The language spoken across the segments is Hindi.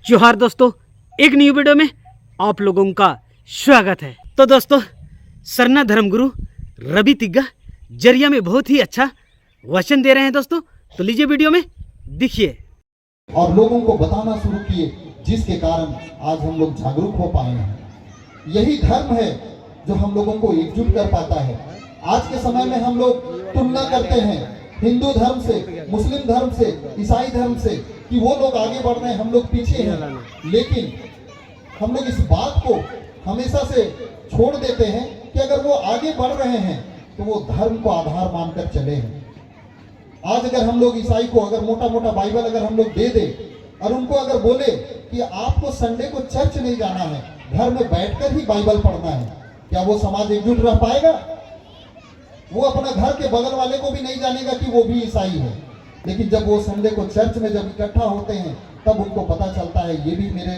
जोहार दोस्तों, एक न्यू वीडियो में आप लोगों का स्वागत है। तो दोस्तों, सरना धर्मगुरु रवि तिग्गा जरिया में बहुत ही अच्छा वचन दे रहे हैं दोस्तों, तो लीजिए वीडियो में दिखिए। और लोगों को बताना शुरू किए, जिसके कारण आज हम लोग जागरूक हो पाए हैं। यही धर्म है जो हम लोगों को एकजुट कर पाता है। आज के समय में हम लोग तुलना करते हैं हिंदू धर्म से, मुस्लिम धर्म से, ईसाई धर्म से, कि वो लोग आगे बढ़ रहे हैं, हम लोग पीछे हैं। लेकिन हम लोग इस बात को हमेशा से छोड़ देते हैं कि अगर वो आगे बढ़ रहे हैं तो वो धर्म को आधार मानकर चले हैं। आज अगर हम लोग ईसाई को अगर मोटा मोटा बाइबल अगर हम लोग दे दे और उनको अगर बोले कि आपको संडे को चर्च नहीं जाना है, घर में बैठकर ही बाइबल पढ़ना है, क्या वो समाज एकजुट रह पाएगा? वो अपना घर के बगल वाले को भी नहीं जानेगा कि वो भी ईसाई है। लेकिन जब वो संडे को चर्च में जब इकट्ठा होते हैं तब उनको पता चलता है ये भी मेरे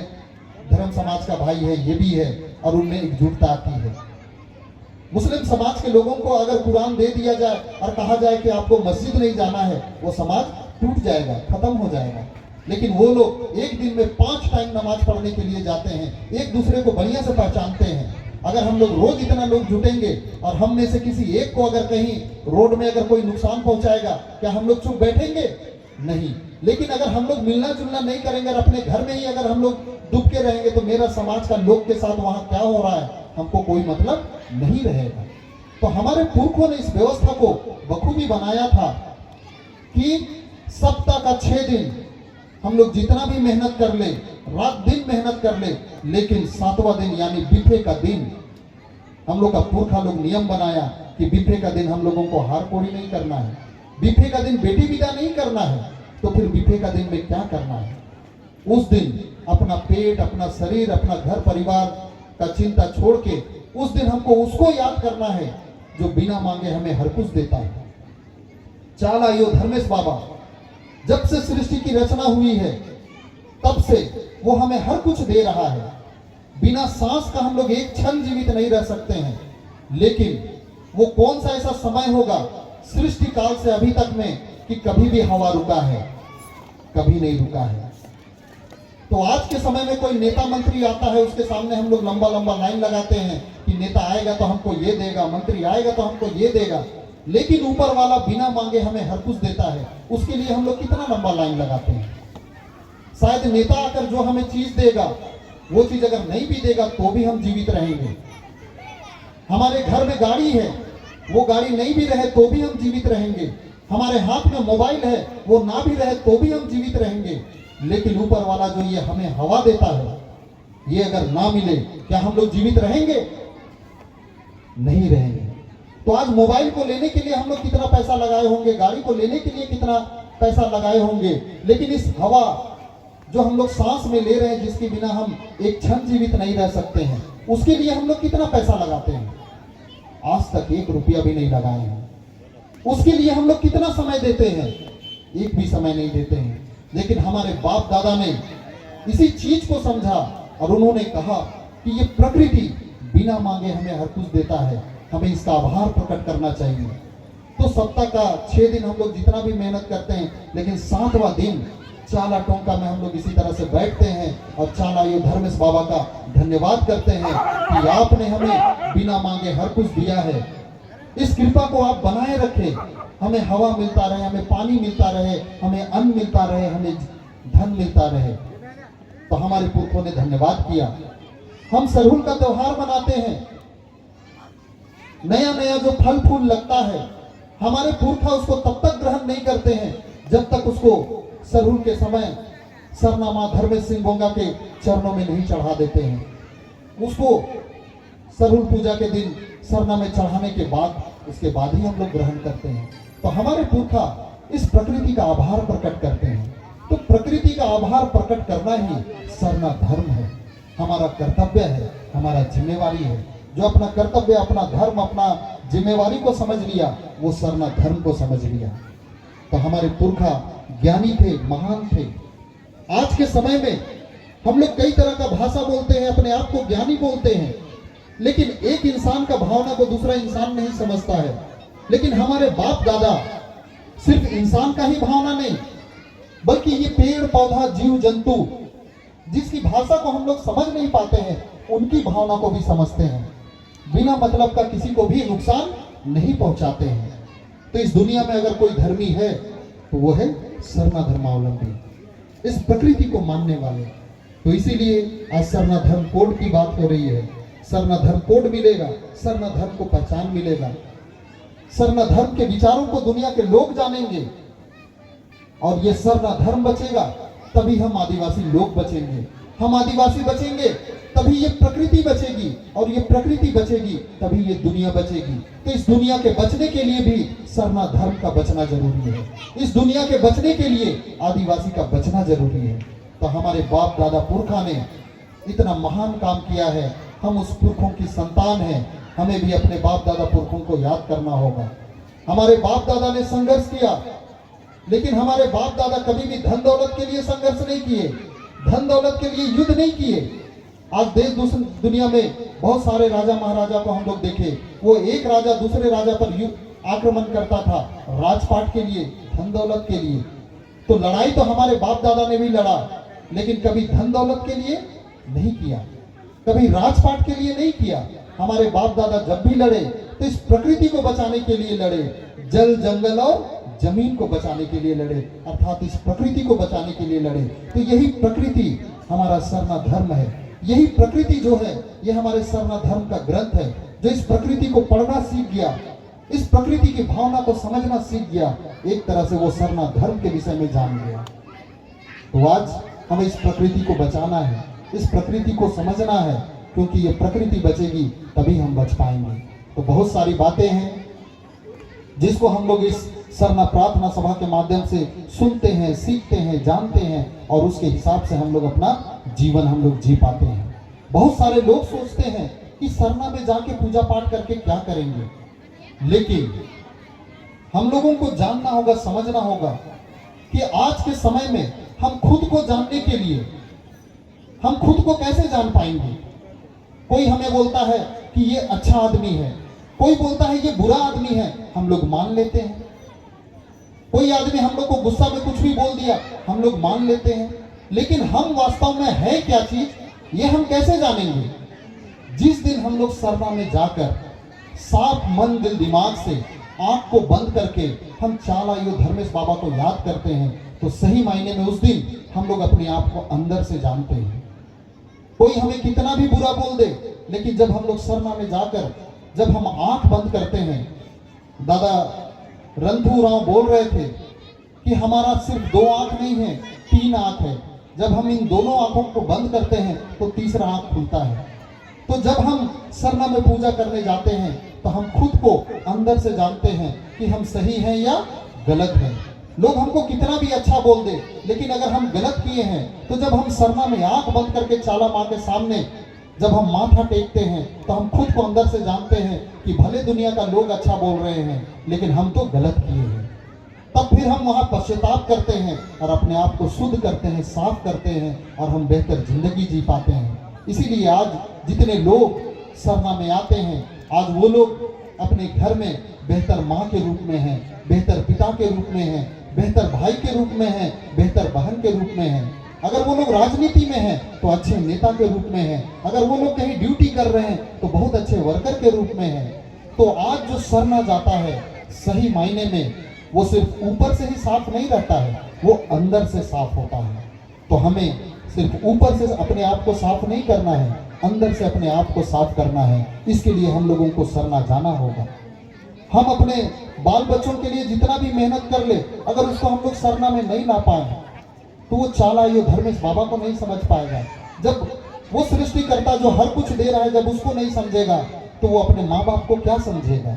धर्म समाज का भाई है, ये भी है, और उनमें एकजुटता आती है। मुस्लिम समाज के लोगों को अगर कुरान दे दिया जाए और कहा जाए कि आपको मस्जिद नहीं जाना है, वो समाज टूट जाएगा, खत्म हो जाएगा। लेकिन वो लोग एक दिन में 5 टाइम नमाज पढ़ने के लिए जाते हैं, एक दूसरे को बढ़िया से पहचानते हैं। अगर हम लोग रोज इतना लोग जुटेंगे और हम में से किसी एक को अगर कहीं रोड में अगर कोई नुकसान पहुंचाएगा, क्या हम लोग चुप बैठेंगे? नहीं। लेकिन अगर हम लोग मिलना जुलना नहीं करेंगे और अपने घर में ही अगर हम लोग डूब के रहेंगे तो मेरा समाज का लोग के साथ वहां क्या हो रहा है हमको कोई मतलब नहीं रहेगा। तो हमारे पुरखों ने इस व्यवस्था को बखूबी बनाया था कि सप्ताह का 6 दिन हम लोग जितना भी मेहनत कर ले, रात दिन मेहनत कर ले, लेकिन 7वां दिन यानी बिफे का दिन हम लोग का पुरखा लोग नियम बनाया कि बिफे का दिन हम लोगों को हार कोड़ी नहीं करना है, बिफे का दिन बेटी विदा नहीं करना है। तो फिर बिफे का दिन में क्या करना है? उस दिन अपना पेट, अपना शरीर, अपना घर परिवार का चिंता छोड़ के उस दिन हमको उसको याद करना है जो बिना मांगे हमें हर कुछ देता है। चाला यो धर्मेश बाबा जब से सृष्टि की रचना हुई है तब से वो हमें हर कुछ दे रहा है। बिना सांस का हम लोग एक क्षण जीवित नहीं रह सकते हैं। लेकिन वो कौन सा ऐसा समय होगा सृष्टि काल से अभी तक में कि कभी भी हवा रुका है? कभी नहीं रुका है। तो आज के समय में कोई नेता मंत्री आता है, उसके सामने हम लोग लंबा लंबा लाइन लगाते हैं कि नेता आएगा तो हमको ये देगा, मंत्री आएगा तो हमको ये देगा। लेकिन ऊपर वाला बिना मांगे हमें हर कुछ देता है, उसके लिए हम लोग कितना लंबा लाइन लगाते हैं? शायद नेता आकर जो हमें चीज देगा वो चीज अगर नहीं भी देगा तो भी हम जीवित रहेंगे। हमारे घर में गाड़ी है, वो गाड़ी नहीं भी रहे तो भी हम जीवित रहेंगे। हमारे हाथ में मोबाइल है, वो ना भी रहे तो भी हम जीवित रहेंगे। लेकिन ऊपर वाला जो ये हमें हवा देता है, ये अगर ना मिले क्या हम लोग जीवित रहेंगे? नहीं रहेंगे। तो आज मोबाइल को लेने के लिए हम लोग कितना पैसा लगाए होंगे, गाड़ी को लेने के लिए कितना पैसा लगाए होंगे, लेकिन इस हवा जो हम लोग सांस में ले रहे हैं, जिसके बिना हम एक क्षण जीवित नहीं रह सकते हैं, उसके लिए हम लोग कितना पैसा लगाते हैं? आज तक 1 रुपया भी नहीं लगाए हैं। उसके लिए हम लोग कितना समय देते हैं? एक भी समय नहीं देते हैं। लेकिन हमारे बाप दादा ने इसी चीज को समझा और उन्होंने कहा कि ये प्रकृति बिना मांगे हमें हर कुछ देता है, हमें इसका आभार प्रकट करना चाहिए। तो सप्ताह का 6 दिन हम लोग जितना भी मेहनत करते हैं, लेकिन 7वां दिन चाला टोंका में हम लोग इसी तरह से बैठते हैं और चाला यो धर्मेश बाबा का धन्यवाद करते हैं कि आपने हमें बिना मांगे हर कुछ दिया है। इस कृपा को आप बनाए रखें, हमें हवा मिलता रहे, हमें पानी मिलता रहे, हमें अन्न मिलता रहे, हमें धन मिलता रहे। तो हमारे पुरखों ने धन्यवाद किया। हम सरहुल का त्योहार मनाते हैं, नया नया जो फल फूल लगता है, हमारे पुरखा उसको तब तक ग्रहण नहीं करते हैं जब तक उसको सरहुल के समय सरना मां धर्मेश सिंह बोंगा के चरणों में नहीं चढ़ा देते हैं। उसको सरहुल पूजा के दिन सरना में चढ़ाने के बाद, उसके बाद ही हम लोग ग्रहण करते हैं। तो हमारे पुरखा इस प्रकृति का आभार प्रकट करते हैं। तो प्रकृति का आभार प्रकट करना ही सरना धर्म है, हमारा कर्तव्य है, हमारा जिम्मेवारी है। जो अपना कर्तव्य, अपना धर्म, अपना जिम्मेवारी को समझ लिया, वो सरना धर्म को समझ लिया। तो हमारे पुरखा ज्ञानी थे, महान थे। आज के समय में हम लोग कई तरह का भाषा बोलते हैं, अपने आप को ज्ञानी बोलते हैं, लेकिन एक इंसान का भावना को दूसरा इंसान नहीं समझता है। लेकिन हमारे बाप दादा सिर्फ इंसान का ही भावना नहीं, बल्कि ये पेड़ पौधा जीव जंतु जिसकी भाषा को हम लोग समझ नहीं पाते हैं, उनकी भावना को भी समझते हैं, बिना मतलब का किसी को भी नुकसान नहीं पहुंचाते हैं। तो इस दुनिया में अगर कोई धर्मी है तो वो है सरना धर्मावलंबी, इस प्रकृति को मानने वाले। तो इसीलिए आज सरना धर्म कोड की बात हो रही है। सरना धर्म कोड मिलेगा, सरना धर्म को पहचान मिलेगा, सरना धर्म के विचारों को दुनिया के लोग जानेंगे, और ये सरना धर्म बचेगा तभी हम आदिवासी लोग बचेंगे। हम आदिवासी बचेंगे तभी ये प्रकृति बचेगी, और ये प्रकृति बचेगी तभी ये दुनिया बचेगी। तो इस दुनिया के बचने के लिए भी सरना धर्म का बचना जरूरी है। इस दुनिया के बचने के लिए आदिवासी का बचना जरूरी है। तो हमारे बाप दादा पुरखा ने इतना महान काम किया है, हम उस पुरखों की संतान हैं। हमें भी अपने बाप दादा पुरखों को याद करना होगा। हमारे बाप दादा ने संघर्ष किया, लेकिन हमारे बाप दादा कभी भी धन दौलत के लिए संघर्ष नहीं किए, धन दौलत के लिए युद्ध नहीं किए। आज देश दुनिया में बहुत सारे राजा महाराजा को हम लोग देखे, वो एक राजा दूसरे राजा पर आक्रमण करता था राजपाट के लिए, धन दौलत के लिए। तो लड़ाई तो हमारे बाप दादा ने भी लड़ा, लेकिन कभी धन दौलत के लिए नहीं किया, कभी राजपाट के लिए नहीं किया। हमारे बाप दादा जब भी लड़े तो इस प्रकृति को बचाने के लिए लड़े, जल जंगल और जमीन को बचाने के लिए लड़े, अर्थात इस प्रकृति को बचाने के लिए लड़े। तो यही प्रकृति हमारा सरना धर्म है। यही प्रकृति जो है ये हमारे सरना धर्म का ग्रंथ है। जो इस प्रकृति को पढ़ना सीख गया, इस प्रकृति की भावना को समझना सीख गया, एक तरह से वो सरना धर्म के विषय में जान गया। तो आज हमें इस प्रकृति को बचाना है, इस प्रकृति को समझना है, क्योंकि ये प्रकृति बचेगी तभी हम बच पाएंगे। तो बहुत सारी बातें हैं जिसको हम लोग इस सरना प्रार्थना सभा के माध्यम से सुनते हैं, सीखते हैं, जानते हैं, और उसके हिसाब से हम लोग अपना जीवन हम लोग जी पाते हैं। बहुत सारे लोग सोचते हैं कि सरना में जाके पूजा पाठ करके क्या करेंगे, लेकिन हम लोगों को जानना होगा, समझना होगा कि आज के समय में हम खुद को जानने के लिए हम खुद को कैसे जान पाएंगे। कोई हमें बोलता है कि ये अच्छा आदमी है, कोई बोलता है ये बुरा आदमी है, हम लोग मान लेते हैं। कोई आदमी हम लोग को गुस्सा में कुछ भी बोल दिया, हम लोग मान लेते हैं, लेकिन हम वास्तव में है क्या चीज ये हम कैसे जानेंगे। जिस दिन हम लोग सरना में जाकर साफ मन दिल दिमाग से आंख को बंद करके हम चालायो धर्मेश बाबा को याद करते हैं, तो सही मायने में उस दिन हम लोग अपने आप को अंदर से जानते हैं। कोई हमें कितना भी बुरा बोल दे, लेकिन जब हम लोग सरना में जाकर जब हम आंख बंद करते हैं, दादा रणधू राव बोल रहे थे कि हमारा सिर्फ 2 आंख नहीं है, 3 आंख है। जब हम इन दोनों आंखों को बंद करते हैं तो तीसरा आंख खुलता है। तो जब हम सरना में पूजा करने जाते हैं तो हम खुद को अंदर से जानते हैं कि हम सही हैं या गलत हैं। लोग हमको कितना भी अच्छा बोल दे, लेकिन अगर हम गलत किए हैं तो जब हम सरना में आंख बंद करके चाला माँ के सामने जब हम माथा टेकते हैं तो हम खुद को अंदर से जानते हैं कि भले दुनिया का लोग अच्छा बोल रहे हैं, लेकिन हम तो गलत किए हैं। तब फिर हम वहाँ पश्चाताप करते हैं और अपने आप को शुद्ध करते हैं, साफ करते हैं, और हम बेहतर जिंदगी जी पाते हैं। इसीलिए आज जितने लोग सरना में आते हैं, आज वो लोग अपने घर में बेहतर माँ के रूप में हैं, बेहतर पिता के रूप में हैं, बेहतर भाई के रूप में हैं, बेहतर बहन के रूप में हैं। अगर वो लोग राजनीति में हैं तो अच्छे नेता के रूप में हैं, अगर वो लोग कहीं ड्यूटी कर रहे हैं तो बहुत अच्छे वर्कर के रूप में हैं। तो आज जो सरना जाता है सही मायने में वो सिर्फ ऊपर से ही साफ नहीं रहता है, वो अंदर से साफ होता है। तो हमें सिर्फ ऊपर से अपने आप को साफ नहीं करना है, अंदर से अपने आप को साफ करना है। इसके लिए हम लोगों को सरना जाना होगा। हम अपने बाल बच्चों के लिए जितना भी मेहनत कर ले, अगर उसको हम लोग सरना में नहीं ला पाए तो वो चालायो धर्मेश बाबा को नहीं समझ पाएगा। जब वो सृष्टिकर्ता जो हर कुछ दे रहा है जब उसको नहीं समझेगा तो वो अपने माँ बाप को क्या समझेगा।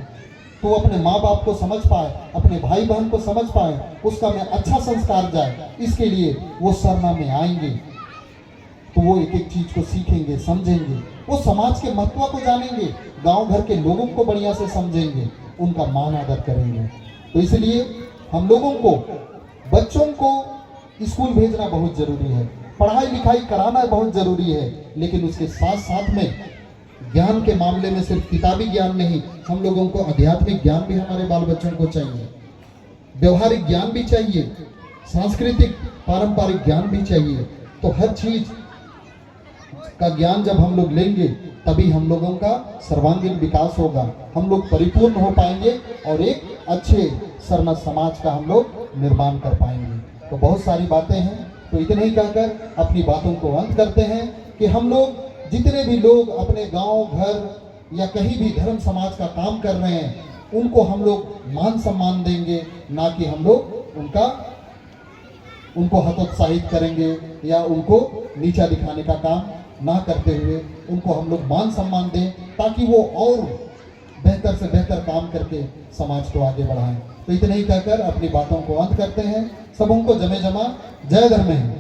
तो वो अपने माँ बाप को समझ पाए, अपने भाई बहन को समझ पाए, उसका में अच्छा संस्कार जाए, इसके लिए वो सरना में आएंगे तो वो एक एक चीज को सीखेंगे, समझेंगे, वो समाज के महत्व को जानेंगे, गांव घर के लोगों को बढ़िया से समझेंगे, उनका मान आदर करेंगे। तो इसलिए हम लोगों को बच्चों को स्कूल भेजना बहुत जरूरी है, पढ़ाई लिखाई कराना बहुत जरूरी है, लेकिन उसके साथ साथ में ज्ञान के मामले में सिर्फ किताबी ज्ञान नहीं, हम लोगों को आध्यात्मिक ज्ञान भी हमारे बाल बच्चों को चाहिए, व्यवहारिक ज्ञान भी चाहिए, सांस्कृतिक पारंपरिक ज्ञान भी चाहिए। तो हर चीज का ज्ञान जब हम लोग लेंगे तभी हम लोगों का सर्वांगीण विकास होगा, हम लोग परिपूर्ण हो पाएंगे और एक अच्छे सरना समाज का हम लोग निर्माण कर पाएंगे। तो बहुत सारी बातें हैं, तो इतने ही कहकर अपनी बातों को अंत करते हैं कि हम लोग जितने भी लोग अपने गांव घर या कहीं भी धर्म समाज का काम कर रहे हैं उनको हम लोग मान सम्मान देंगे, ना कि हम लोग उनको हतोत्साहित करेंगे या उनको नीचा दिखाने का काम ना करते हुए उनको हम लोग मान सम्मान दें ताकि वो और बेहतर से बेहतर काम करके समाज को आगे बढ़ाएं। तो इतने ही कहकर अपनी बातों को अंत करते हैं। सबों को जमे जमा जय धर्म है।